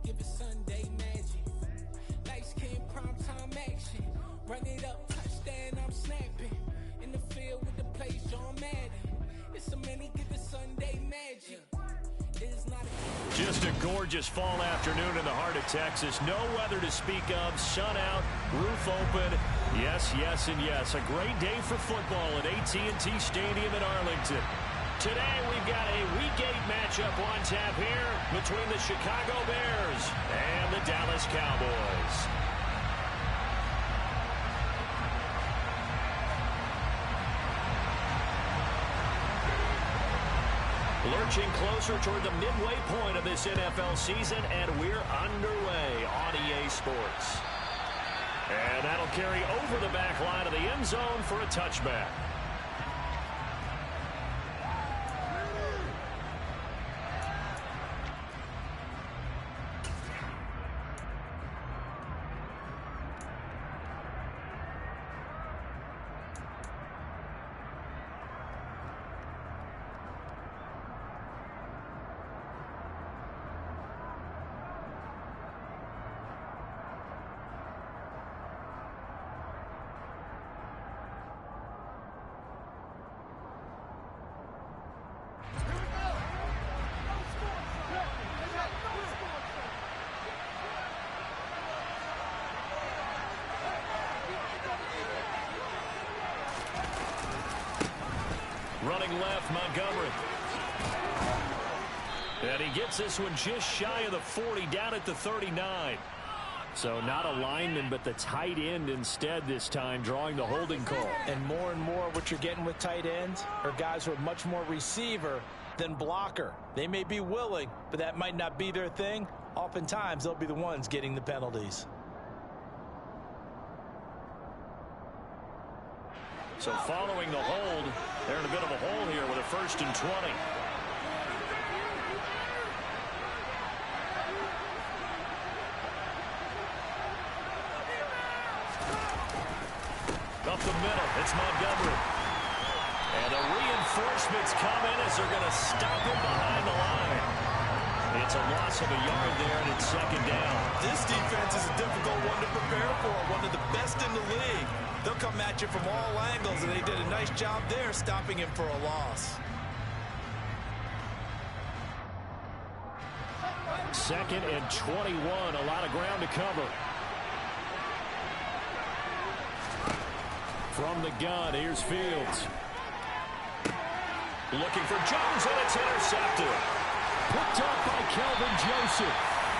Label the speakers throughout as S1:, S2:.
S1: give it Sunday magic. Light skin, primetime action. Run it up, touchdown, I'm snapping. In the field with the plays, John Madden. It's so many, give it Sunday magic. It's not a...
S2: Just a gorgeous fall afternoon in the heart of Texas. No weather to speak of. Sun out, roof open. Yes, yes, and yes. A great day for football at AT&T Stadium in Arlington. Today we've got a Week 8 matchup on tap here between the Chicago Bears and the Dallas Cowboys. Lurching closer toward the midway point of this NFL season, and we're underway on EA Sports. And that'll carry over the back line of the end zone for a touchback. Running left, Montgomery. And he gets this one just shy of the 40, down at the 39. So not a lineman, but the tight end instead this time, drawing the holding call.
S3: And more what you're getting with tight ends are guys who are much more receiver than blocker. They may be willing, but that might not be their thing. Oftentimes, they'll be the ones getting the penalties.
S2: So following the hold, they're in a bit of a hole here with a 1st and 20. Up the middle, it's Montgomery. And the reinforcements come in as they're going to stop him behind the line. It's a loss of a yard there, and it's 2nd down.
S4: This defense is a difficult one to prepare for, one of the best in the league. They'll come at you from all angles, and they did a nice job there stopping him for a loss.
S2: 2nd and 21, a lot of ground to cover. From the gun, here's Fields. Looking for Jones, and it's intercepted. Picked up by Kelvin Joseph.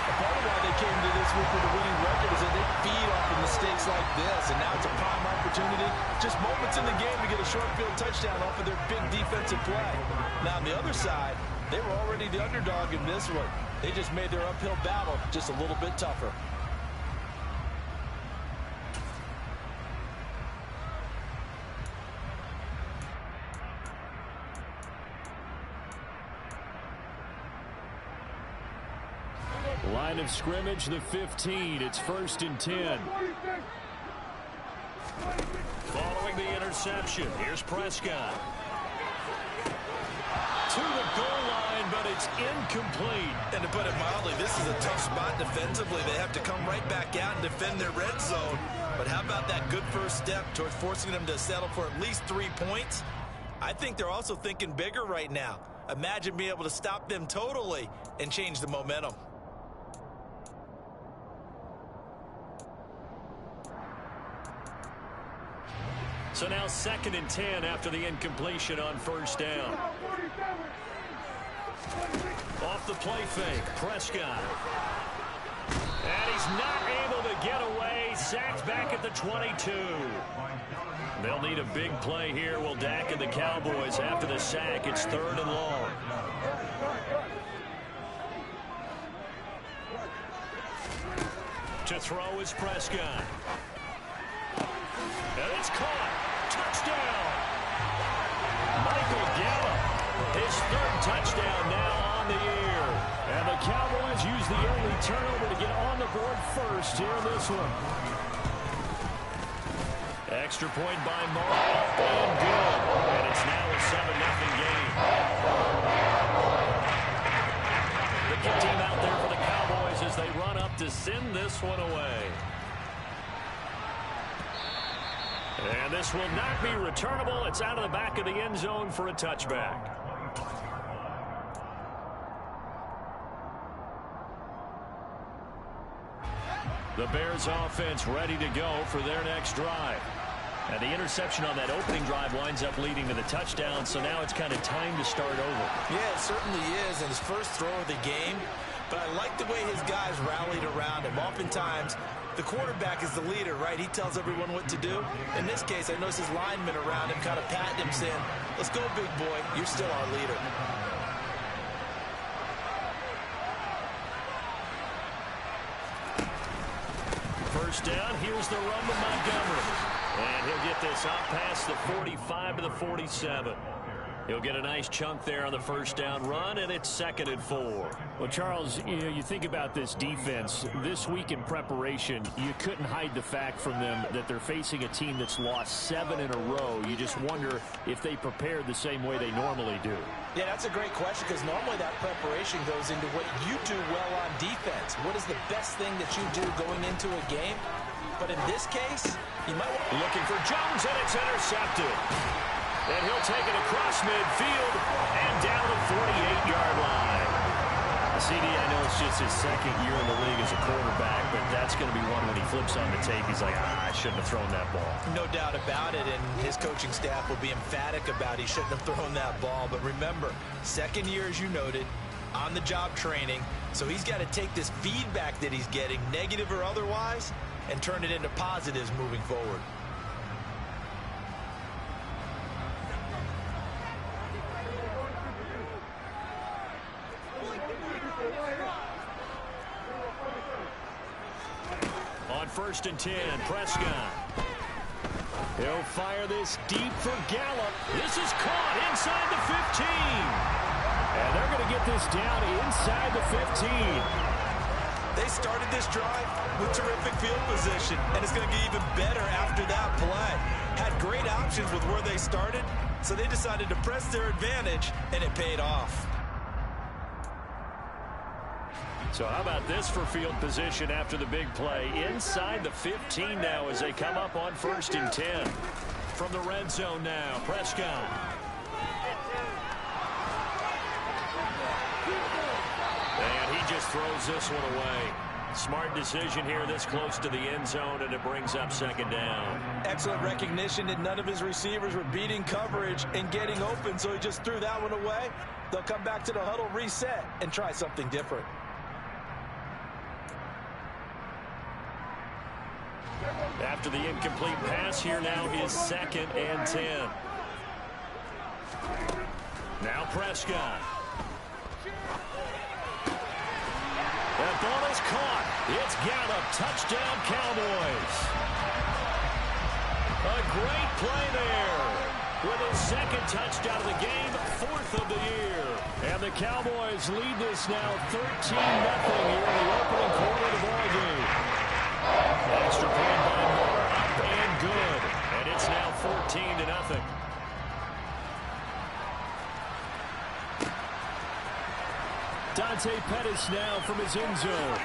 S3: Part of why they came to this week with a winning record is that they feed off of mistakes like this, and now it's a prime opportunity. Just moments in the game to get a short field touchdown off of their big defensive play. Now, on the other side, they were already the underdog in this one. They just made their uphill battle just a little bit tougher.
S2: Line of scrimmage, the 15. It's 1st and 10. Following the interception, here's Prescott. To the goal line, but it's incomplete.
S4: And to put it mildly, this is a tough spot defensively. They have to come right back out and defend their red zone. But how about that good first step towards forcing them to settle for at least 3 points? I think they're also thinking bigger right now. Imagine being able to stop them totally and change the momentum.
S2: So now 2nd and 10 after the incompletion on 1st down. Off the play fake, Prescott. And he's not able to get away. Sacked back at the 22. They'll need a big play here. Will Dak and the Cowboys after the sack. It's 3rd and long. To throw is Prescott. And it's caught. Touchdown. Michael Gallup. His 3rd touchdown now on the year. And the Cowboys use the early turnover to get on the board first here in this one. Extra point by Martin. And good. And it's now a 7-0 game. The kick team out there for the Cowboys as They run up to send this one away. And this will not be returnable. It's out of the back of the end zone for a touchback. The Bears offense ready to go for their next drive. And the interception on that opening drive winds up leading to the touchdown, so now it's kind of time to start over.
S4: Yeah, it certainly is, and his first throw of the game. But I like the way his guys rallied around him. Oftentimes, the quarterback is the leader, right? He tells everyone what to do. In this case, I noticed his linemen around him kind of patting him, saying, "Let's go, big boy. You're still our leader."
S2: First down, here's the run to Montgomery. And he'll get this out past the 45 to the 47. He'll get a nice chunk there on the first down run, and it's 2nd and 4.
S5: Well, Charles, you think about this defense. This week in preparation, you couldn't hide the fact from them that they're facing a team that's lost 7 in a row. You just wonder if they prepared the same way they normally do.
S3: Yeah, that's a great question, because normally that preparation goes into what you do well on defense. What is the best thing that you do going into a game? But in this case, you might want...
S2: Looking for Jones, and it's intercepted. And he'll take it across midfield and down the 48-yard line. CD, I know it's just his second year in the league as a quarterback, but that's going to be one when he flips on the tape. He's like, I shouldn't have thrown that ball.
S4: No doubt about it, and his coaching staff will be emphatic about he shouldn't have thrown that ball. But remember, second year, as you noted, on-the-job training, so he's got to take this feedback that he's getting, negative or otherwise, and turn it into positives moving forward.
S2: On 1st and 10, Prescott. He'll fire this deep for Gallup. This is caught inside the 15. And they're going to get this down inside the 15.
S4: They started this drive with terrific field position, and it's going to get even better after that play. Had great options with where they started, so they decided to press their advantage, and it paid off.
S2: So how about this for field position after the big play? Inside the 15 now as they come up on 1st and 10. From the red zone now, Prescott. And he just throws this one away. Smart decision here this close to the end zone, and it brings up 2nd down.
S3: Excellent recognition that none of his receivers were beating coverage and getting open, so he just threw that one away. They'll come back to the huddle, reset, and try something different.
S2: After the incomplete pass, here now is 2nd and 10. Now Prescott. That ball is caught. It's Gallup. Touchdown, Cowboys. A great play there. With his 2nd touchdown of the game, 4th of the year. And the Cowboys lead this now 13-0 here in the opening quarter of the ballgame. Extra point by Moore, up and good. And it's now 14-0. Dante Pettis now from his end zone.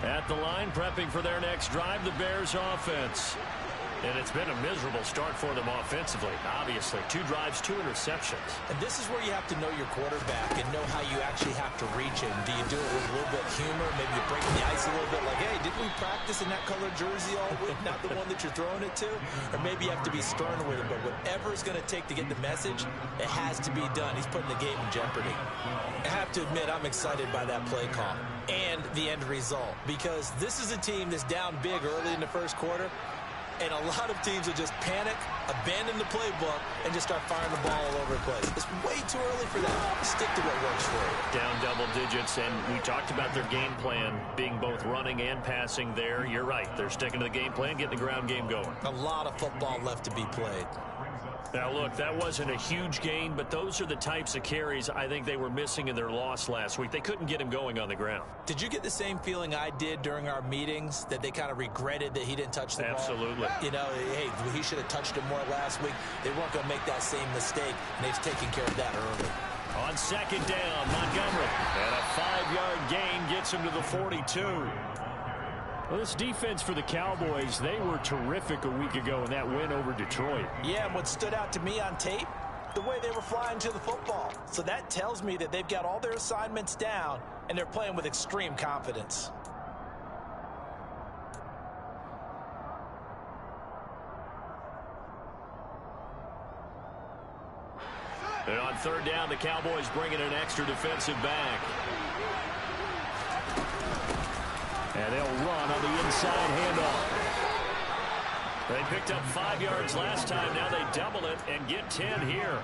S2: At the line, prepping for their next drive, the Bears offense. And it's been a miserable start for them offensively, obviously. 2 drives, 2 interceptions.
S3: And this is where you have to know your quarterback and know how you actually have to reach him. Do you do it with a little bit of humor? Maybe you break the ice a little bit like, hey, didn't we practice in that color jersey all week? Not the one that you're throwing it to? Or maybe you have to be stern with him. But whatever it's going to take to get the message, it has to be done. He's putting the game in jeopardy. I have to admit, I'm excited by that play call and the end result. Because this is a team that's down big early in the first quarter. And a lot of teams will just panic, abandon the playbook, and just start firing the ball all over the place. It's way too early for that. Stick to what works for you.
S2: Down double digits, and we talked about their game plan being both running and passing there. You're right. They're sticking to the game plan, getting the ground game going.
S3: A lot of football left to be played.
S2: Now, look, that wasn't a huge gain, but those are the types of carries I think they were missing in their loss last week. They couldn't get him going on the ground.
S4: Did you get the same feeling I did during our meetings, that they kind of regretted that he didn't touch the ball?
S2: Absolutely.
S4: You know, hey, he should have touched it more last week. They weren't going to make that same mistake, and they've taken care of that early.
S2: On second down, Montgomery. And a 5-yard gain gets him to the 42.
S5: Well, this defense for the Cowboys, they were terrific a week ago in that win over Detroit.
S4: Yeah, and what stood out to me on tape, the way they were flying to the football. So that tells me that they've got all their assignments down, and they're playing with extreme confidence.
S2: And on third down, the Cowboys bring in an extra defensive back.
S5: And they'll run on the inside handoff.
S2: They picked up 5 yards last time. Now they double it and get 10 here.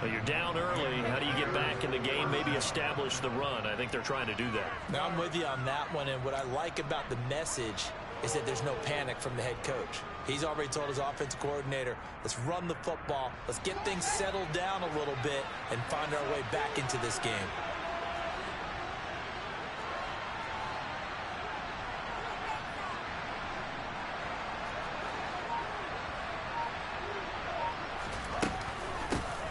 S2: But you're down early. How do you get back in the game, maybe establish the run? I think they're trying to do that.
S4: Now, I'm with you on that one, and what I like about the message is that there's no panic from the head coach. He's already told his offensive coordinator, let's run the football, let's get things settled down a little bit and find our way back into this game.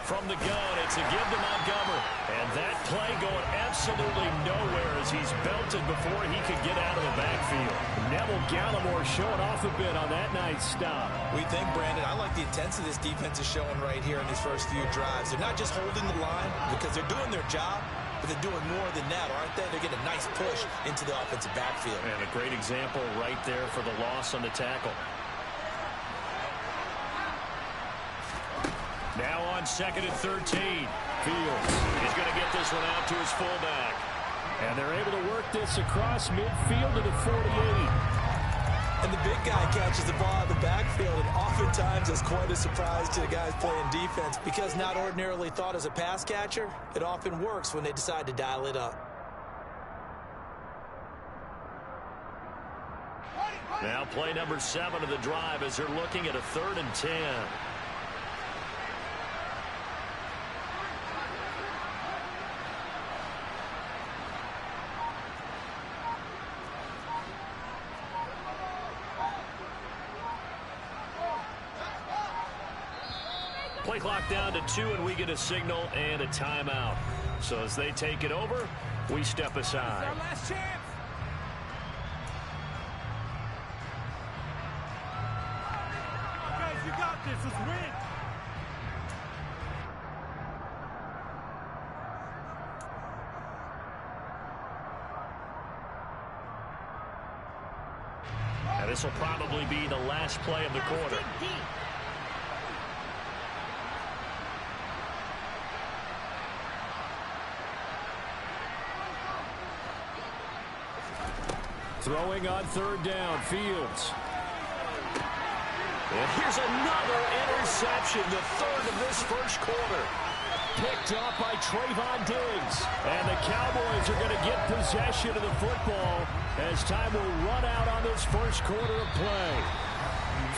S2: From the gun, it's a give to Montgomery. And that play going absolutely nowhere as he's belted before he could get out of the backfield.
S5: Neville Gallimore showing off a bit on that nice stop.
S4: We think, Brandon, I like the intensity this defense is showing right here in these first few drives. They're not just holding the line because they're doing their job, but they're doing more than that, aren't they? They're getting a nice push into the offensive backfield.
S2: And a great example right there for the loss on the tackle. Now on second and 13. Fields. He's going to get this one out to his fullback.
S5: And they're able to work this across midfield to the 48.
S4: And the big guy catches the ball in the backfield, and oftentimes it's quite a surprise to the guys playing defense because not ordinarily thought as a pass catcher, it often works when they decide to dial it up.
S2: Now play number 7 of the drive as they're looking at a 3rd and 10. Play clock down to 2, and we get a signal and a timeout. So as they take it over, we step aside.
S1: Our last chance. Guys, you got this. Let's win.
S2: And this will probably be the last play of the quarter.
S5: Throwing on third down, Fields.
S2: And here's another interception, the 3rd of this first quarter.
S5: Picked up by Trayvon Diggs. And the Cowboys are going to get possession of the football as time will run out on this first quarter of play.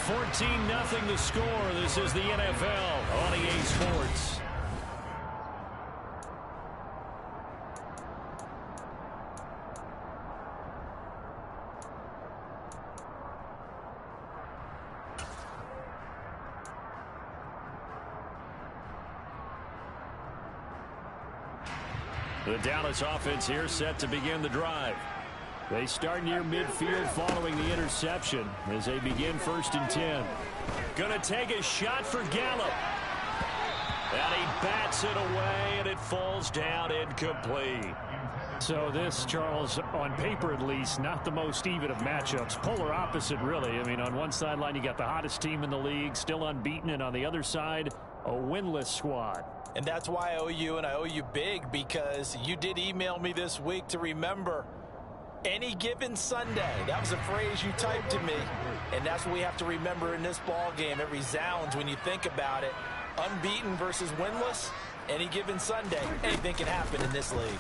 S2: 14-0 the score. This is the NFL on EA Sports. The Dallas offense here set to begin the drive.
S5: They start near midfield following the interception as they begin 1st and 10.
S2: Gonna take a shot for Gallup. And he bats it away, and it falls down incomplete.
S5: So this, Charles, on paper at least, not the most even of matchups. Polar opposite, really. I mean, on one sideline, you got the hottest team in the league, still unbeaten, and on the other side, a winless squad.
S4: And that's why I owe you, and I owe you big, because you did email me this week to remember any given Sunday. That was a phrase you typed to me, and that's what we have to remember in this ball game. It resounds when you think about it. Unbeaten versus winless, any given Sunday, anything can happen in this league.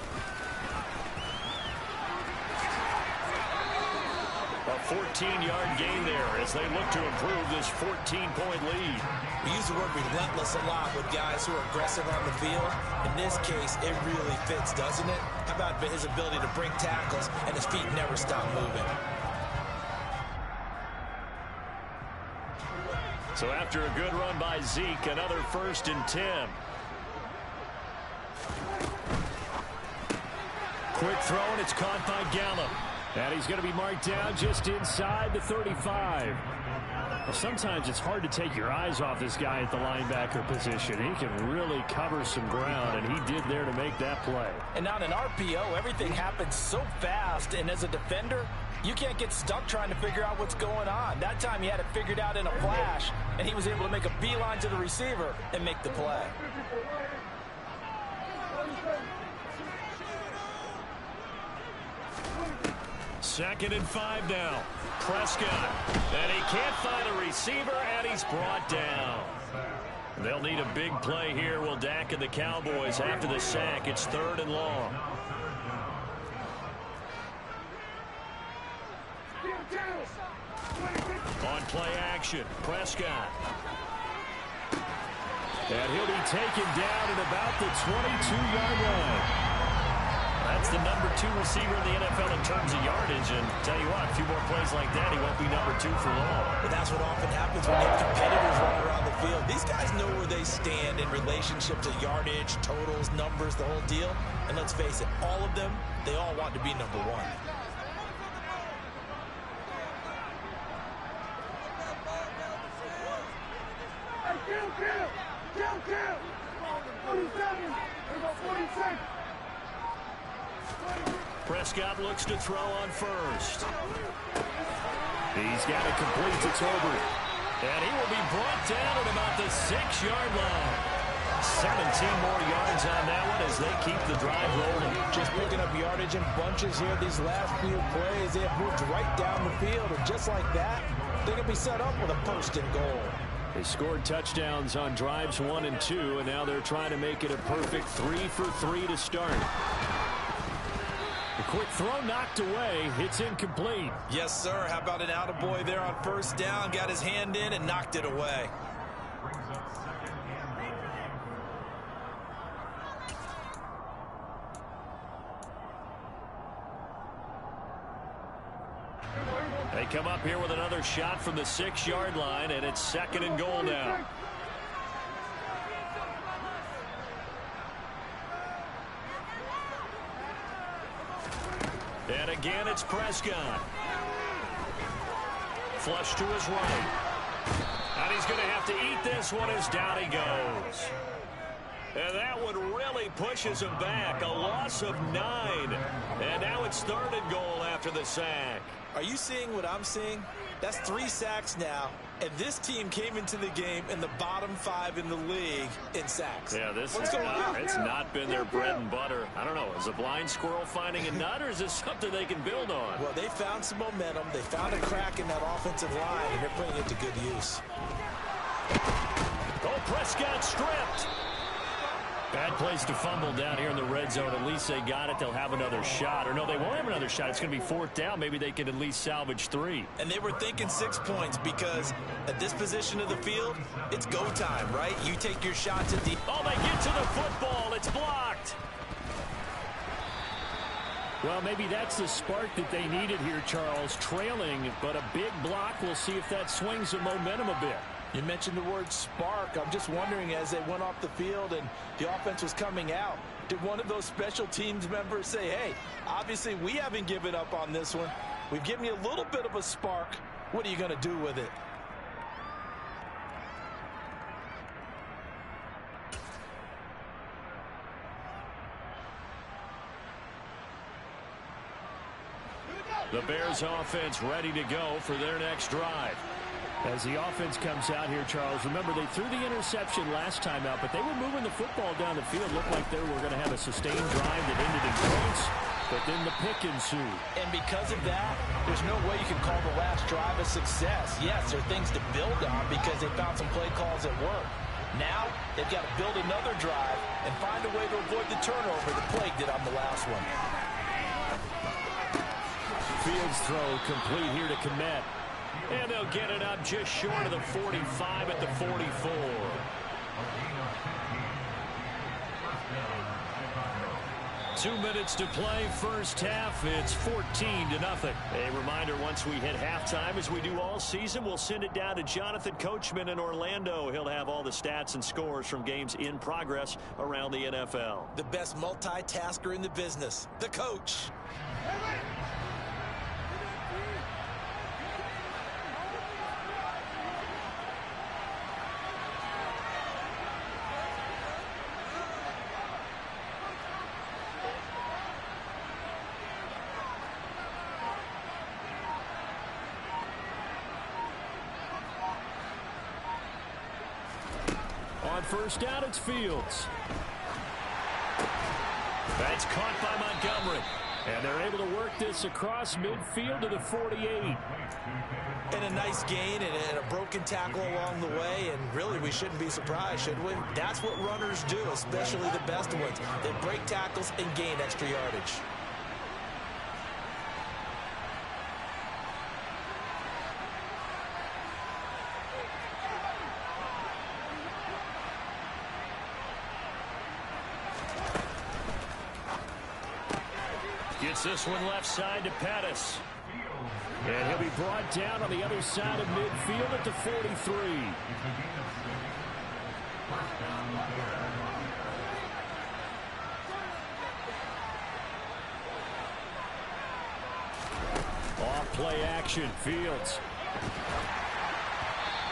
S2: A 14-yard gain there as they look to improve this 14-point lead.
S4: We use the word relentless a lot with guys who are aggressive on the field. In this case, it really fits, doesn't it? How about his ability to break tackles and his feet never stop moving?
S2: So after a good run by Zeke, another 1st and 10. Quick throw, and it's caught by Gallup. And he's going to be marked down just inside the 35. Well, sometimes it's hard to take your eyes off this guy at the linebacker position. He can really cover some ground, and he did there to make that play.
S3: And on an RPO, everything happens so fast, and as a defender, you can't get stuck trying to figure out what's going on. That time he had it figured out in a flash, and he was able to make a beeline to the receiver and make the play.
S2: Second and 5 now. Prescott. And he can't find a receiver, and he's brought down. They'll need a big play here, will Dak and the Cowboys after the sack. It's 3rd and long. On play action, Prescott. And he'll be taken down at about the 22-yard line. That's the number 2 receiver in the NFL in terms of yardage. And tell you what, a few more plays like that, he won't be number 2 for long.
S4: But that's what often happens when you have competitors running around the field. These guys know where they stand in relationship to yardage, totals, numbers, the whole deal. And let's face it, all of them, they all want to be number 1.
S2: Prescott looks to throw on first. He's got it complete to Tolbert. And he will be brought down at about the 6-yard line. 17 more yards on that one as they keep the drive rolling.
S3: Just picking up yardage in bunches here these last few plays. They have moved right down the field, and just like that, they're going to be set up with a 1st and goal.
S2: They scored touchdowns on drives 1 and 2, and now they're trying to make it a perfect 3 for 3 to start. A quick throw knocked away. It's incomplete.
S4: Yes, sir. How about an attaboy there on 1st down? Got his hand in and knocked it away.
S2: They come up here with another shot from the 6-yard line, and it's 2nd and goal now. And again, it's Prescott. Flush to his right. And he's going to have to eat this one as down he goes. And that one really pushes him back. A loss of 9. And now it's 3rd and goal after the sack.
S4: Are you seeing what I'm seeing? That's 3 sacks now. And this team came into the game in the bottom 5 in the league in sacks.
S2: Yeah, it's not been their bread and butter. I don't know. Is a blind squirrel finding a nut, or is this something they can build on?
S4: Well, they found some momentum. They found a crack in that offensive line, and they're putting it to good use.
S2: Oh, Prescott stripped. Bad place to fumble down here in the red zone. At least they got it. They'll have another shot. Or no, they won't have another shot. It's going to be 4th down. Maybe they can at least salvage 3.
S4: And they were thinking 6 points because at this position of the field, it's go time, right? You take your shots at the...
S2: Oh, they get to the football. It's blocked. Well, maybe that's the spark that they needed here, Charles. Trailing, but a big block. We'll see if that swings the momentum a bit.
S3: You mentioned the word spark. I'm just wondering, as they went off the field and the offense was coming out, did one of those special teams members say, hey, obviously we haven't given up on this one. We've given you a little bit of a spark. What are you going to do with it?
S2: The Bears offense ready to go for their next drive. As the offense comes out here, Charles, remember they threw the interception last time out, but they were moving the football down the field. Looked like they were going to have a sustained drive that ended in points, but then the pick ensued.
S3: And because of that, there's no way you can call the last drive a success. Yes, there are things to build on because they found some play calls that work. Now, they've got to build another drive and find a way to avoid the turnover that plagued it on the last one.
S5: Fields throw complete here to Kmet. And they'll get it up just short of the 45 at the 44. Two minutes to play, first half. It's 14-0. A reminder, once we hit halftime, as we do all season, we'll send it down to Jonathan Coachman in Orlando. He'll have all the stats and scores from games in progress around the NFL.
S4: The best multitasker in the business, the coach.
S5: On first down, it's Fields. That's caught by Montgomery. And they're able to work this across midfield to the 48.
S4: And a nice gain and a broken tackle along the way. And really, we shouldn't be surprised, should we? That's what runners do, especially the best ones. They break tackles and gain extra yardage.
S5: Gets this one left side to Pettis. And he'll be brought down on the other side of midfield at the 43. Off play action, Fields.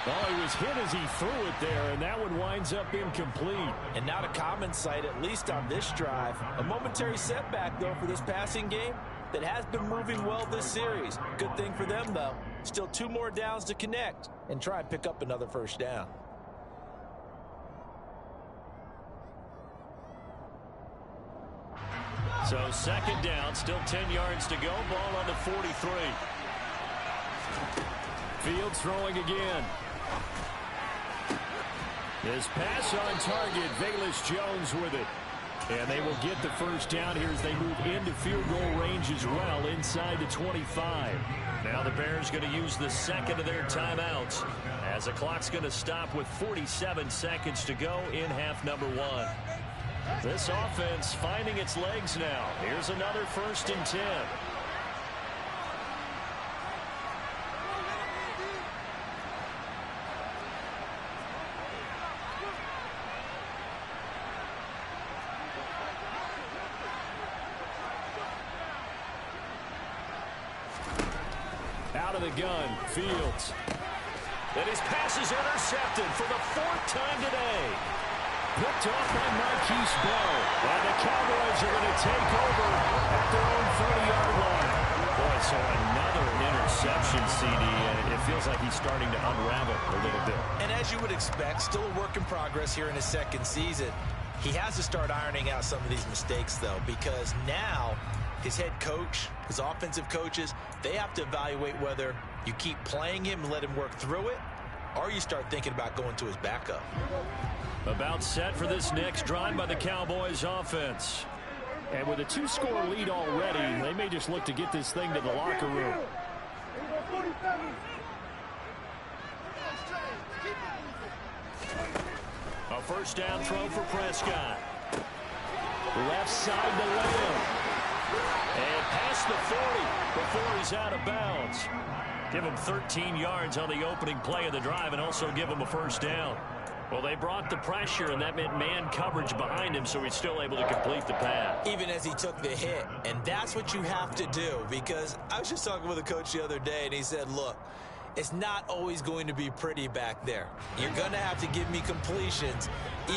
S5: Oh, he was hit as he threw it there, and that one winds up incomplete.
S4: And not a common sight, at least on this drive. A momentary setback, though, for this passing game that has been moving well this series. Good thing for them, though. Still 2 more downs to connect and try and pick up another first down.
S5: So second down, still 10 yards to go. Ball on the 43. Fields throwing again. His pass on target, Velus Jones with it. And they will get the first down here as they move into field goal range as well, inside the 25. Now the Bears going to use the second of their timeouts as the clock's going to stop with 47 seconds to go in half number 1. This offense finding its legs now. Here's another 1st and 10. Out of the gun, Fields. And his pass is intercepted for the 4th time today. Picked off by Marquise Bell. And the Cowboys are going to take over at their own 30-yard line. Boy, so another interception, CD, and it feels like he's starting to unravel a little bit.
S4: And as you would expect, still a work in progress here in his second season. He has to start ironing out some of these mistakes, though, because now his head coach, his offensive coaches, they have to evaluate whether you keep playing him and let him work through it, or you start thinking about going to his backup.
S5: About set for this next drive by the Cowboys offense. And with a 2-score lead already, they may just look to get this thing to the locker room. A first down throw for Prescott. Left side to Lamb. And past the 40 before he's out of bounds. Give him 13 yards on the opening play of the drive and also give him a first down. Well, they brought the pressure, and that meant man coverage behind him, so he's still able to complete the pass.
S4: Even as he took the hit, and that's what you have to do, because I was just talking with a coach the other day, and he said, look, it's not always going to be pretty back there. You're going to have to give me completions.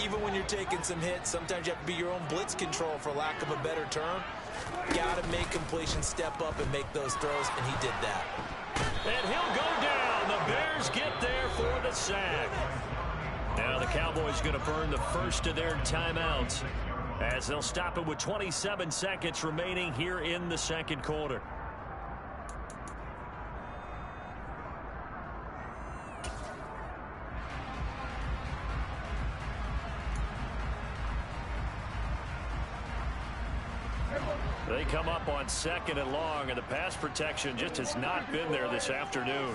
S4: Even when you're taking some hits, sometimes you have to be your own blitz control, for lack of a better term. Got to make completions, step up, and make those throws, and he did that.
S5: And he'll go down. The Bears get there for the sack. Now the Cowboys going to burn the first of their timeouts as they'll stop it with 27 seconds remaining here in the second quarter.
S2: They come up on 2nd and long, and the pass protection just has not been there this afternoon.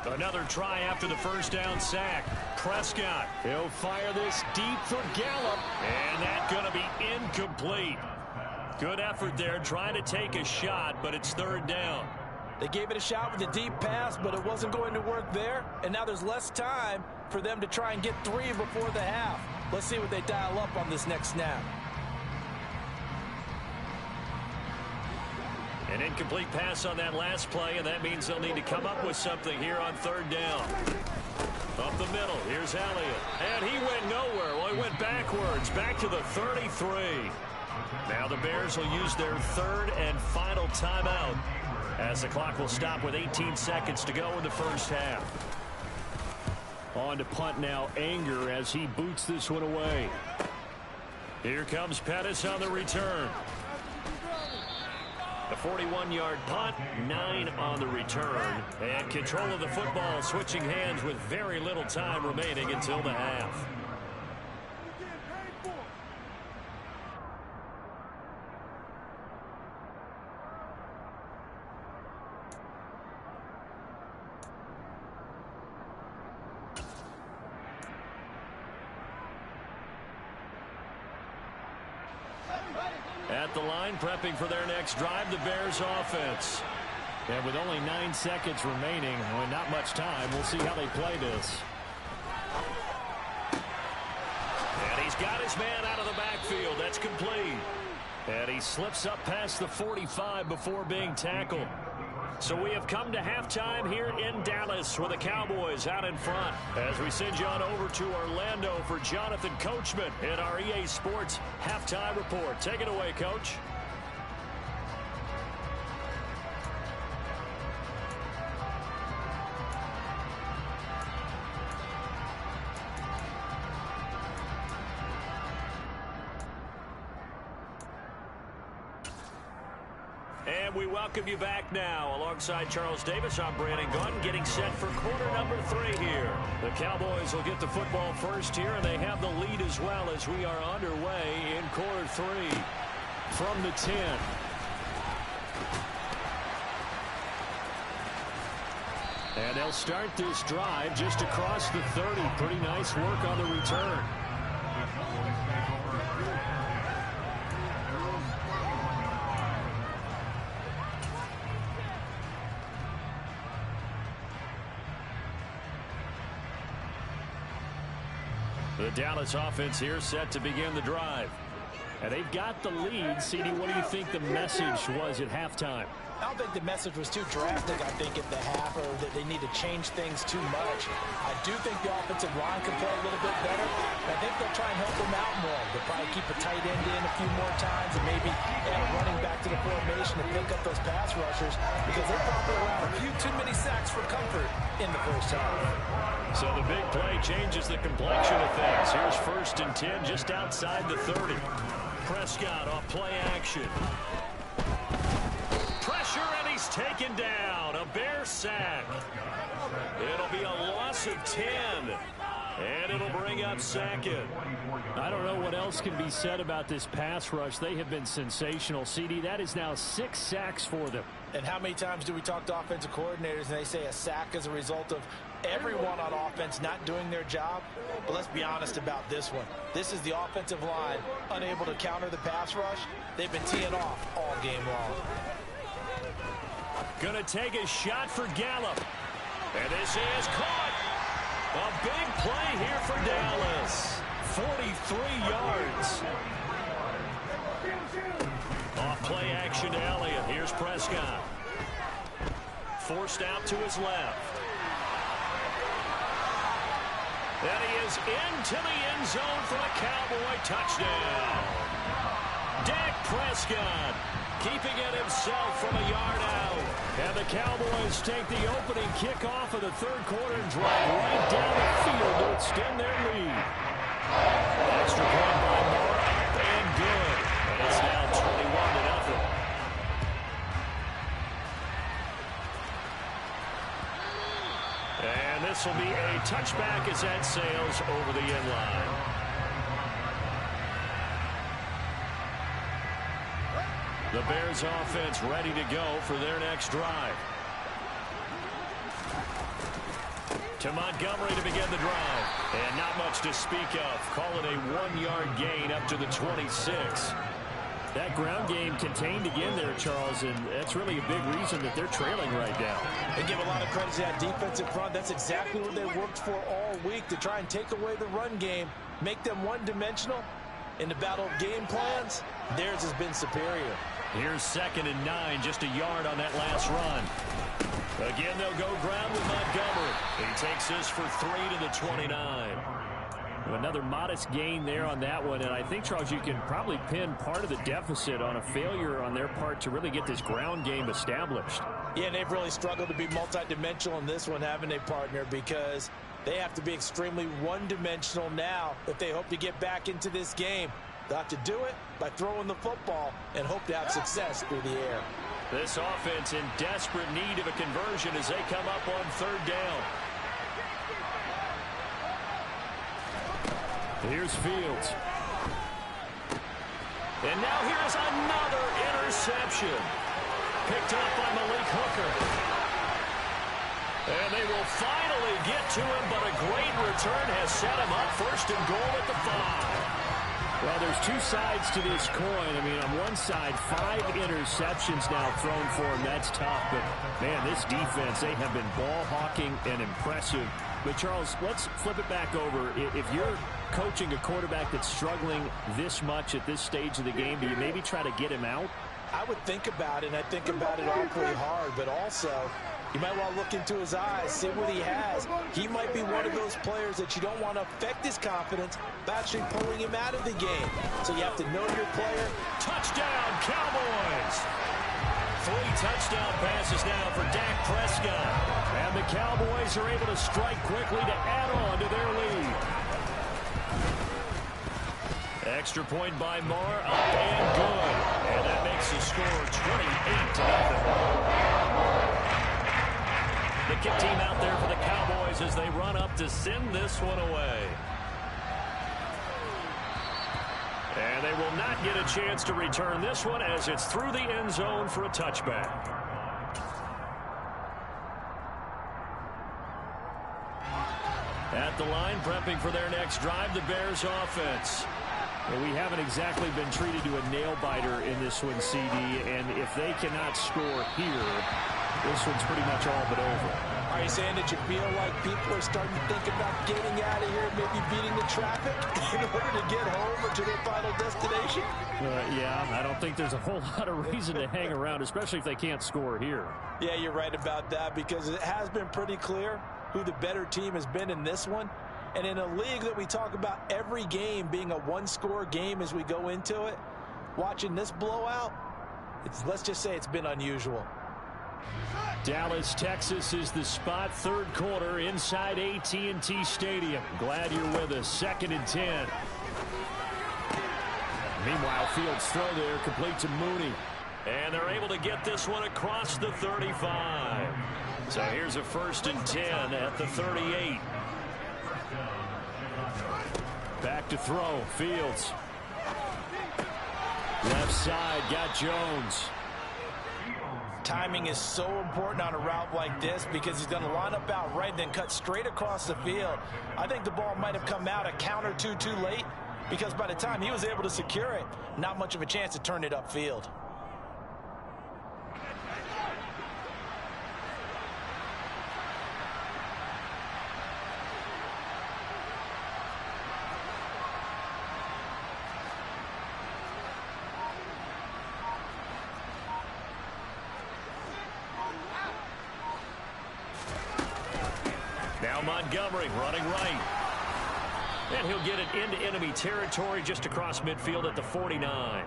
S2: Another try after the first down sack. Prescott, he'll fire this deep for Gallup, and that's going to be incomplete. Good effort there, trying to take a shot, but it's 3rd down.
S3: They gave it a shot with a deep pass, but it wasn't going to work there, and now there's less time for them to try and get 3 before the half. Let's see what they dial up on this next snap.
S2: An incomplete pass on that last play, and that means they'll need to come up with something here on 3rd down. Up the middle, here's Elliott. And he went nowhere. Well, he went backwards, back to the 33. Now the Bears will use their 3rd and final timeout, as the clock will stop with 18 seconds to go in the first half. On to punt now, Anger, as he boots this one away. Here comes Pettis on the return. A 41-yard punt, 9 on the return. And control of the football switching hands with very little time remaining until the half. At the line, prepping for their next drive, the Bears offense. And with only 9 seconds remaining, and not much time, we'll see how they play this. And he's got his man out of the backfield. That's complete. And he slips up past the 45 before being tackled. So we have come to halftime here in Dallas with the Cowboys out in front. As we send you on over to Orlando for Jonathan Coachman in our EA Sports Halftime Report. Take it away, Coach. And we welcome you back now. Alongside Charles Davis, I'm Brandon Gunn, getting set for quarter number 3 here. The Cowboys will get the football first here, and they have the lead as well as we are underway in quarter 3 from the 10. And they'll start this drive just across the 30. Pretty nice work on the return. The Dallas offense here set to begin the drive. And they've got the lead. CD, what do you think the message was at halftime?
S3: I don't think the message was too drastic, I think, at the half, or that they need to change things too much. I do think the offensive line can play a little bit better. I think they'll try and help them out more. They'll probably keep a tight end in a few more times and maybe add a running back to the formation to pick up those pass rushers, because they probably allowed a few too many sacks for comfort in the first half.
S2: So the big play changes the complexion of things. Here's 1st and 10 just outside the 30. Prescott off play action. Pressure, and he's taken down. A Bear sack. It'll be a loss of 10. And it'll bring up 2nd.
S5: I don't know what else can be said about this pass rush. They have been sensational. CD, that is now 6 sacks for them.
S3: And how many times do we talk to offensive coordinators and they say a sack is a result of everyone on offense not doing their job? But let's be honest about this one. This is the offensive line unable to counter the pass rush. They've been teeing off all game long.
S2: Gonna take a shot for Gallup. And this is caught. A big play here for Dallas. 43 yards. Off play action to Elliott. Here's Prescott. Forced out to his left. And he is into the end zone for a Cowboy touchdown. Dak Prescott keeping it himself from a yard out. And the Cowboys take the opening kickoff of the 3rd quarter and drive right down the field to extend their lead. Extra point by Moore, up and good. And it's now 21-0. And this will be a touchback as that sails over the end line. The Bears offense ready to go for their next drive. To Montgomery to begin the drive. And not much to speak of. Call it a 1-yard gain up to the 26. That ground game contained again there, Charles, and that's really a big reason that they're trailing right now.
S3: They give a lot of credit to that defensive front. That's exactly what they worked for all week, to try and take away the run game, make them one-dimensional. In the battle of game plans, theirs has been superior.
S2: Here's 2nd and 9, just a yard on that last run. Again, they'll go ground with Montgomery. He takes this for 3 to the 29. Another modest gain there on that one, and I think, Charles, you can probably pin part of the deficit on a failure on their part to really get this ground game established.
S3: Yeah, and they've really struggled to be multidimensional in this one, having a partner, because they have to be extremely one-dimensional now if they hope to get back into this game. They'll have to do it by throwing the football and hope to have success through the air.
S2: This offense in desperate need of a conversion as they come up on 3rd down. Here's Fields. And now here's another interception. Picked up by Malik Hooker. And they will finally get to him, but a great return has set him up 1st and goal at the 5.
S5: Well, there's two sides to this coin. I mean, on one side, 5 interceptions now thrown for him. That's tough. But, man, this defense, they have been ball hawking and impressive. But, Charles, let's flip it back over. If you're coaching a quarterback that's struggling this much at this stage of the game, do you maybe try to get him out?
S3: I would think about it, and I think about it awfully hard. But also, you might want to look into his eyes, see what he has. He might be one of those players that you don't want to affect his confidence by actually pulling him out of the game. So you have to know your player.
S2: Touchdown, Cowboys! 3 touchdown passes now for Dak Prescott. And the Cowboys are able to strike quickly to add on to their lead. Extra point by Marr, up and good. And that makes the score 28-0. The kick team out there for the Cowboys as they run up to send this one away. And they will not get a chance to return this one as it's through the end zone for a touchback. At the line, prepping for their next drive, the Bears offense.
S5: Well, we haven't exactly been treated to a nail-biter in this one, CD, and if they cannot score here, this one's pretty much all but over.
S3: Are you saying that you feel like people are starting to think about getting out of here, maybe beating the traffic in order to get home or to their final destination?
S5: Yeah, I don't think there's a whole lot of reason to hang around, especially if they can't score here.
S3: Yeah, you're right about that, because it has been pretty clear who the better team has been in this one. And in a league that we talk about every game being a one-score game as we go into it, watching this blowout, let's just say it's been unusual.
S5: Dallas, Texas is the spot. 3rd quarter inside AT&T Stadium. Glad you're with us. 2nd and 10. Meanwhile, Fields' throw there complete to Mooney.
S2: And they're able to get this one across the 35. So here's a 1st and 10 at the 38.
S5: Back to throw. Fields. Left side, got Jones.
S3: Timing is so important on a route like this, because he's going to line up out right, then cut straight across the field. I think the ball might have come out a count or two too late, because by the time he was able to secure it, not much of a chance to turn it upfield.
S2: Now Montgomery running right. And he'll get it into enemy territory just across midfield at the 49.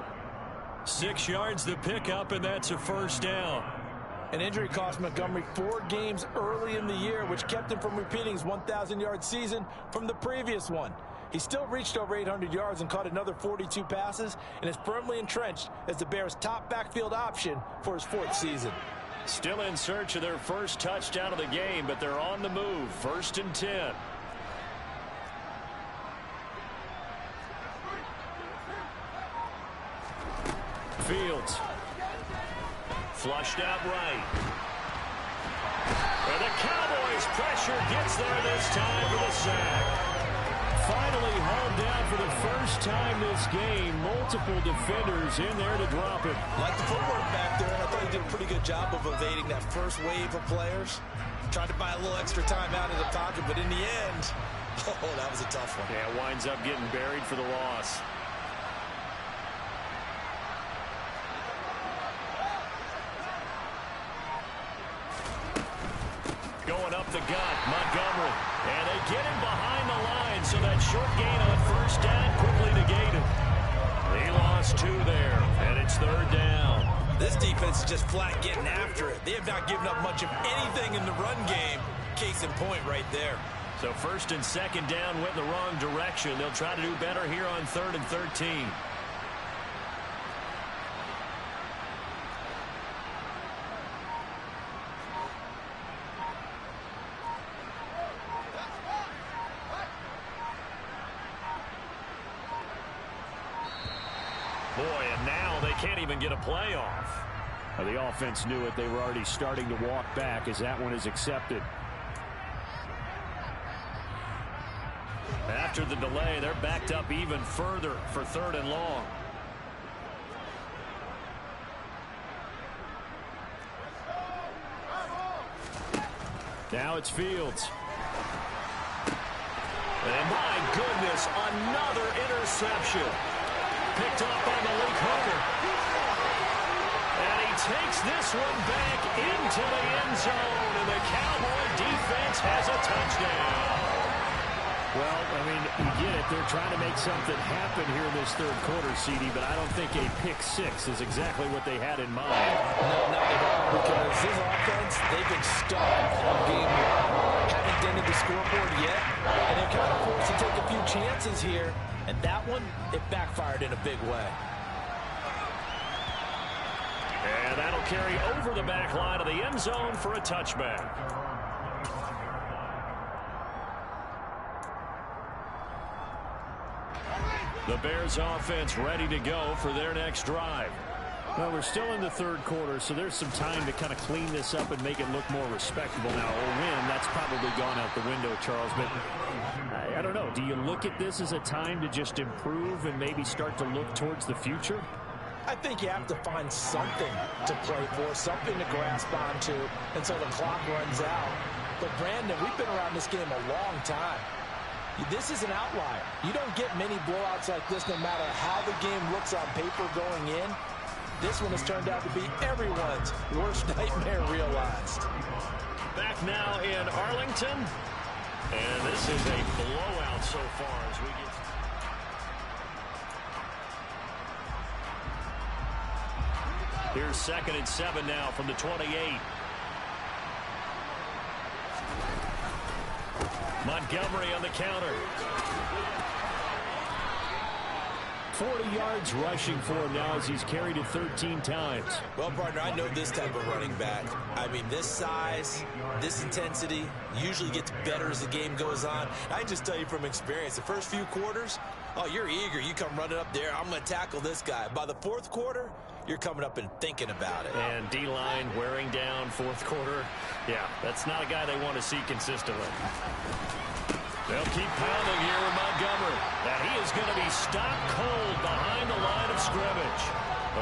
S2: 6 yards to pick up, and that's a 1st down.
S3: An injury cost Montgomery 4 games early in the year, which kept him from repeating his 1,000-yard season from the previous one. He still reached over 800 yards and caught another 42 passes, and is firmly entrenched as the Bears' top backfield option for his 4th season.
S2: Still in search of their first touchdown of the game, but they're on the move. 1st and 10. Fields. Flushed out right. And the Cowboys' pressure gets there this time for the sack. Finally hauled down for the first time this game. Multiple defenders in there to drop it.
S4: Like the footwork back there, and I thought he did a pretty good job of evading that first wave of players. Tried to buy a little extra time out of the pocket, but in the end, oh, that was a tough one.
S2: Yeah, winds up getting buried for the loss. Going up the gut, Montgomery. And they get him behind the line, so that short gain on 1st down quickly negated. He lost 2 there, and it's 3rd down.
S4: This defense is just flat getting after it. They have not given up much of anything in the run game. Case in point right there.
S2: So 1st and 2nd down went in the wrong direction. They'll try to do better here on 3rd and 13. Boy, and now they can't even get a play off. The offense knew it. They were already starting to walk back as that one is accepted. After the delay, they're backed up even further for 3rd and long. Now it's Fields. And my goodness, another interception. Picked up by Malik Hooker. And he takes this one back into the end zone, and the Cowboy defense has a touchdown. Well, I mean, you get it. They're trying to make something happen here in this 3rd quarter, CD, but I don't think a pick 6 is exactly what they had in mind.
S3: No, not at all, because this offense, they've been stuck on game 1. Haven't dented the scoreboard yet, and they're kind of forced to take a few chances here. And that one, it backfired in a big way.
S2: And that'll carry over the back line of the end zone for a touchback. The Bears offense ready to go for their next drive. Well, we're still in the 3rd quarter, so there's some time to kind of clean this up and make it look more respectable. Now, a win, that's probably gone out the window, Charles, but I don't know. Do you look at this as a time to just improve and maybe start to look towards the future?
S3: I think you have to find something to play for, something to grasp onto until the clock runs out. But, Brandon, we've been around this game a long time. This is an outlier. You don't get many blowouts like this no matter how the game looks on paper going in. This one has turned out to be everyone's worst nightmare realized.
S2: Back now in Arlington. And this is a blowout so far as we get... Here's 2nd and 7 now from the 28. Montgomery on the counter. 40 yards rushing for him now as he's carried it 13 times.
S4: Well, partner, I know this type of running back. I mean, this size, this intensity usually gets better as the game goes on. I just tell you from experience, the first few quarters, oh, you're eager. You come running up there. I'm going to tackle this guy. By the 4th quarter, you're coming up and thinking about it.
S2: And D-line wearing down 4th quarter. Yeah, that's not a guy they want to see consistently. They'll keep pounding here with Montgomery. And he is going to be stopped cold behind the line of scrimmage.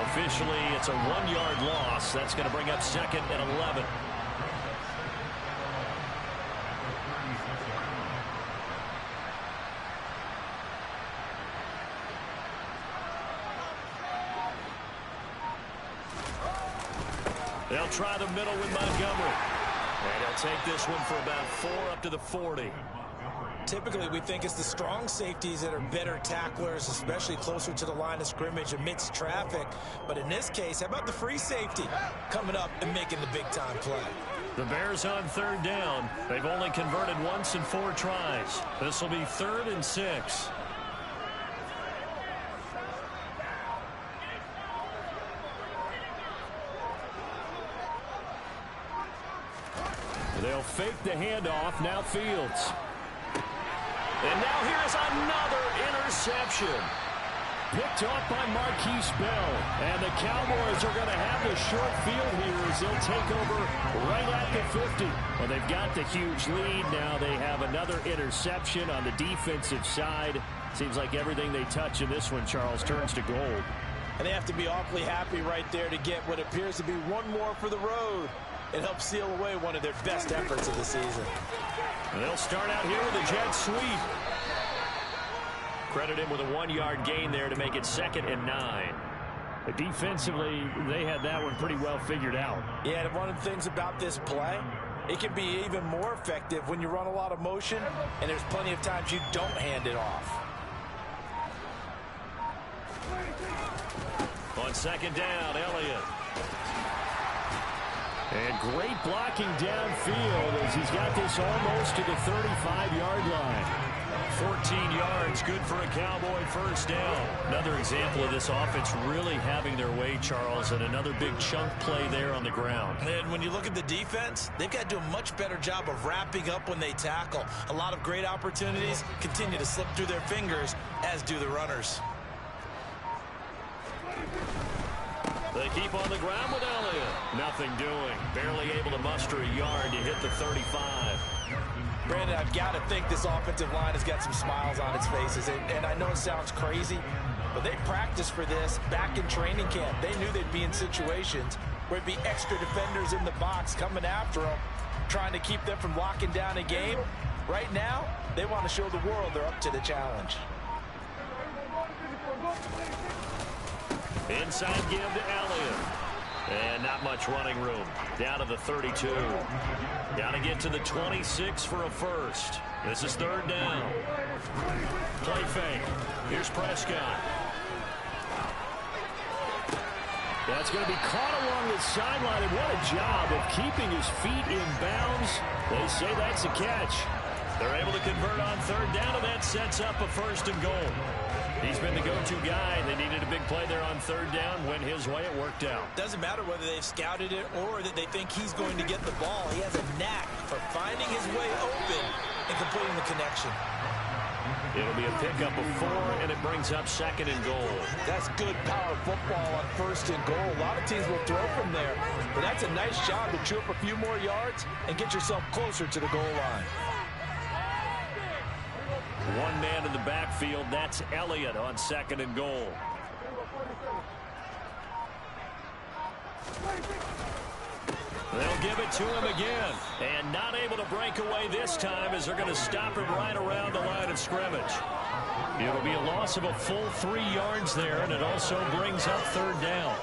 S2: Officially, it's a 1-yard loss. That's going to bring up 2nd and 11. They'll try the middle with Montgomery. And he'll take this one for about 4 up to the 40.
S4: Typically, we think it's the strong safeties that are better tacklers, especially closer to the line of scrimmage amidst traffic. But in this case, how about the free safety coming up and making the big-time play?
S2: The Bears on 3rd down. They've only converted once in 4 tries. This will be 3rd and 6.
S5: They'll fake the handoff. Now Fields.
S2: And now here's another interception.
S5: Picked off by Marquise Bell. And the Cowboys are going to have the short field here as they'll take over right at the 50. Well, they've got the huge lead. Now they have another interception on the defensive side. Seems like everything they touch in this one, Charles, turns to gold.
S3: And they have to be awfully happy right there to get what appears to be one more for the road. It helps seal away one of their best efforts of the season.
S2: And they'll start out here with a jet sweep.
S5: Credit him with a 1-yard gain there to make it 2nd and 9. But defensively, they had that one pretty well figured out.
S3: Yeah, and one of the things about this play, it can be even more effective when you run a lot of motion, and there's plenty of times you don't hand it off.
S2: On 2nd down, Elliott.
S5: And great blocking downfield as he's got this almost to the 35-yard line.
S2: 14 yards, good for a Cowboy first down.
S5: Another example of this offense really having their way, Charles, and another big chunk play there on the ground.
S4: And when you look at the defense, they've got to do a much better job of wrapping up when they tackle. A lot of great opportunities continue to slip through their fingers, as do the runners.
S2: They keep on the ground with Elliott.
S5: Nothing doing. Barely able to muster a yard to hit the 35.
S3: Brandon, I've got to think this offensive line has got some smiles on its faces. And I know it sounds crazy, but they practiced for this back in training camp. They knew they'd be in situations where it'd be extra defenders in the box coming after them, trying to keep them from locking down a game. Right now, they want to show the world they're up to the challenge.
S2: Inside give to Elliott. And not much running room. Down to the 32. Got to get to the 26 for a first. This is 3rd down. Play fake. Here's Prescott.
S5: That's going to be caught along the sideline, and what a job of keeping his feet in bounds. They say that's a catch.
S2: They're able to convert on 3rd down, and that sets up a 1st and goal. He's been the go-to guy. They needed a big play there on 3rd down. Went his way. It worked out.
S4: Doesn't matter whether they've scouted it or that they think he's going to get the ball. He has a knack for finding his way open and completing the connection.
S2: It'll be a pickup of 4, and it brings up 2nd and goal.
S3: That's good power football on 1st and goal. A lot of teams will throw from there, but that's a nice job to chew up a few more yards and get yourself closer to the goal line.
S2: One man in the backfield. That's Elliott on 2nd and goal. They'll give it to him again. And not able to break away this time as they're going to stop him right around the line of scrimmage. It'll be a loss of a full 3 yards there, and it also brings up 3rd down.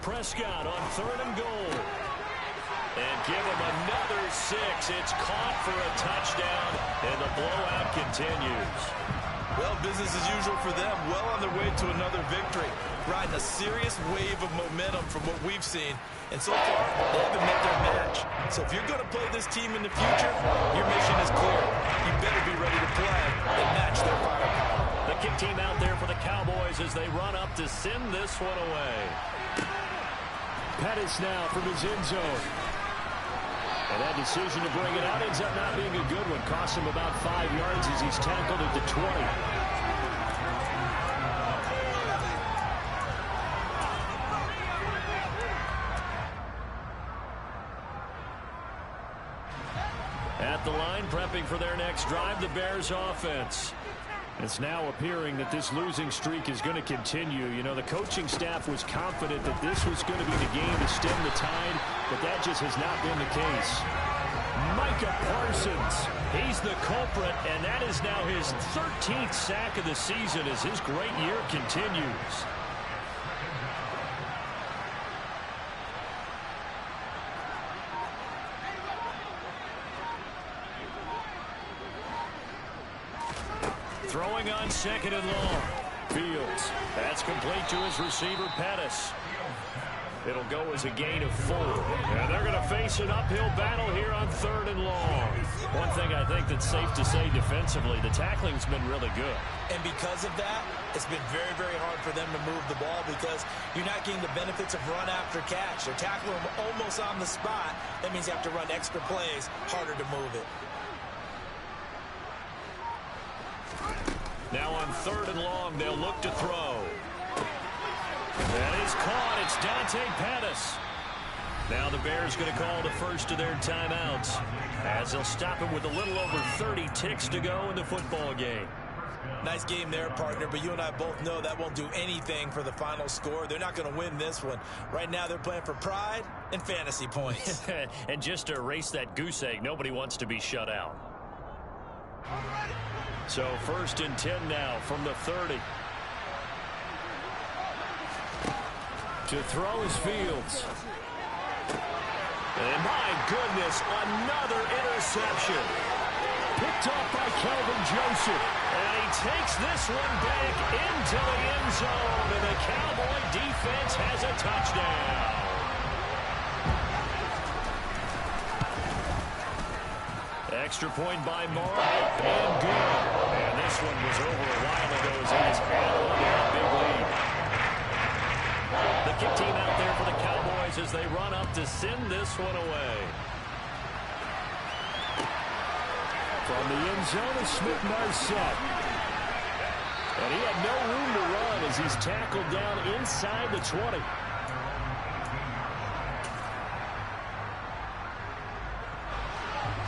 S2: Prescott on 3rd and goal. And give him another 6. It's caught for a touchdown, and the blowout continues.
S4: Well, business as usual for them. Well on their way to another victory. Riding a serious wave of momentum from what we've seen. And so far, they haven't met their match. So if you're going to play this team in the future, your mission is clear. You better be ready to play and match their firepower.
S2: The kick team out there for the Cowboys as they run up to send this one away.
S5: Pettis now from his end zone. And that decision to bring it out ends up not being a good one. Cost him about 5 yards as he's tackled at the 20.
S2: At the line, prepping for their next drive, the Bears offense.
S5: It's now appearing that this losing streak is going to continue. You know, the coaching staff was confident that this was going to be the game to stem the tide, but that just has not been the case.
S2: Micah Parsons, he's the culprit, and that is now his 13th sack of the season as his great year continues. Throwing on 2nd and long. Fields. That's complete to his receiver, Pettis. It'll go as a gain of 4. And they're going to face an uphill battle here on 3rd and long. One thing I think that's safe to say defensively, the tackling's been really good.
S4: And because of that, it's been very, very hard for them to move the ball because you're not getting the benefits of run after catch. They're tackling them almost on the spot. That means you have to run extra plays, harder to move it.
S2: Now on 3rd and long, they'll look to throw. That is caught. It's Dante Pettis. Now the Bears going to call the first of their timeouts as they'll stop him with a little over 30 ticks to go in the football game.
S4: Nice game there, partner, but you and I both know that won't do anything for the final score. They're not going to win this one. Right now they're playing for pride and fantasy points.
S2: And just to erase that goose egg, nobody wants to be shut out. So 1st and 10 now from the 30. To throw is Fields. And my goodness, another interception. Picked off by Kelvin Joseph. And he takes this one back into the end zone. And the Cowboy defense has a touchdown. Extra point by Mark. And good. And this one was over a while ago as he was handling that big lead. The kick team out there for the Cowboys as they run up to send this one away. From the end zone is Smith-Marset. And he had no room to run as he's tackled down inside the 20.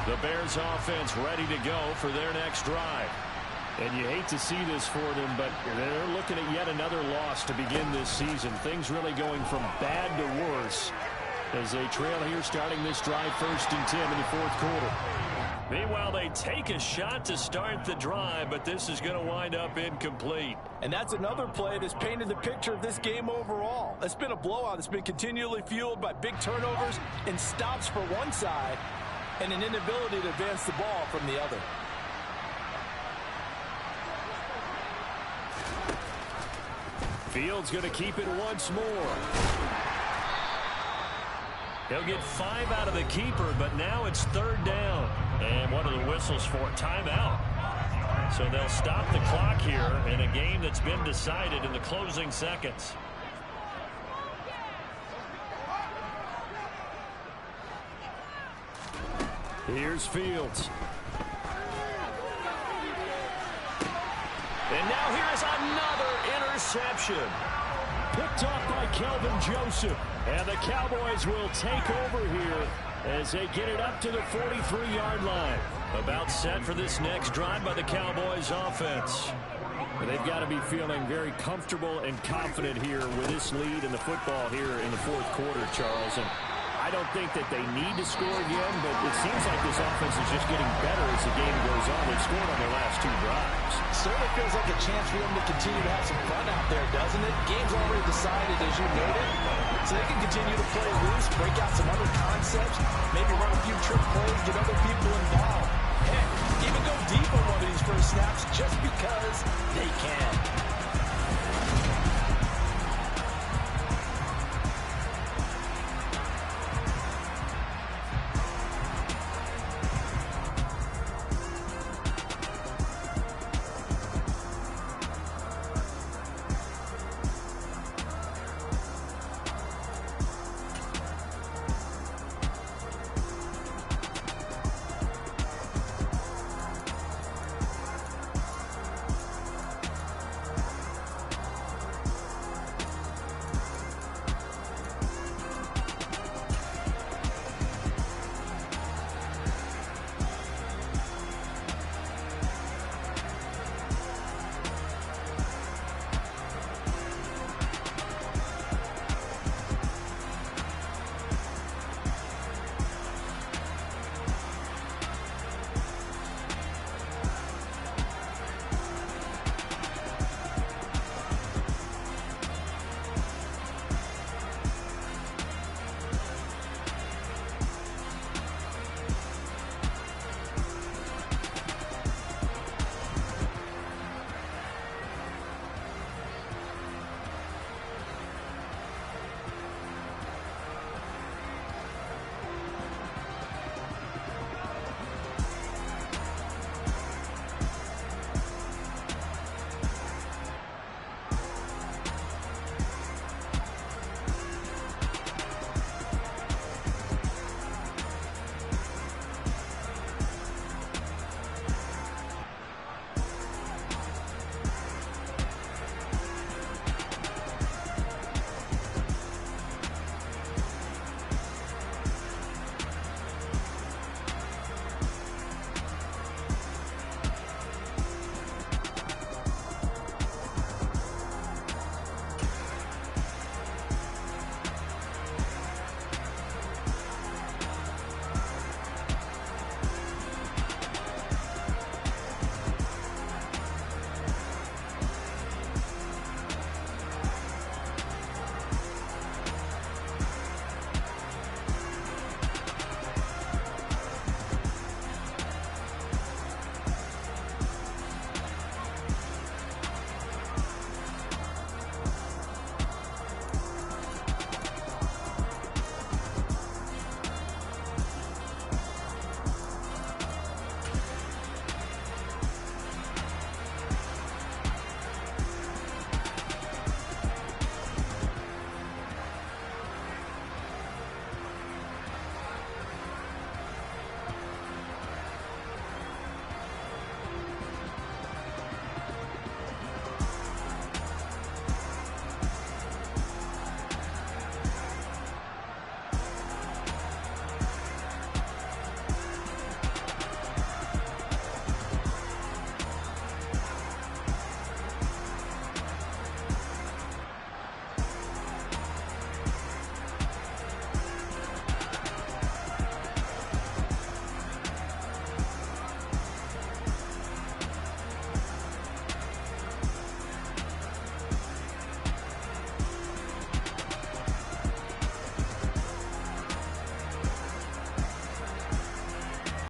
S2: The Bears offense ready to go for their next drive. And you hate to see this for them, but they're looking at yet another loss to begin this season. Things really going from bad to worse as they trail here starting this drive 1st and 10 in the 4th quarter. Meanwhile, they take a shot to start the drive, but this is going to wind up incomplete.
S3: And that's another play that's painted the picture of this game overall. It's been a blowout. It's been continually fueled by big turnovers and stops for one side and an inability to advance the ball from the other.
S2: Fields going to keep it once more. He'll get 5 out of the keeper, but now it's 3rd down. And what are the whistles for? Timeout. So they'll stop the clock here in a game that's been decided in the closing seconds. Here's Fields. And now here's another interception. Picked off by Kelvin Joseph. And the Cowboys will take over here as they get it up to the 43-yard line. About set for this next drive by the Cowboys offense. They've got to be feeling very comfortable and confident here with this lead in the football here in the 4th quarter, Charles. And I don't think that they need to score again, but it seems like this offense is just getting better as the game goes on. They've scored on their last 2 drives.
S3: Certainly feels like a chance for them to continue to have some fun out there, doesn't it? Game's already decided, as you noted. So they can continue to play loose, break out some other concepts, maybe run a few trick plays, get other people involved. Heck, even go deep on one of these first snaps just because they can.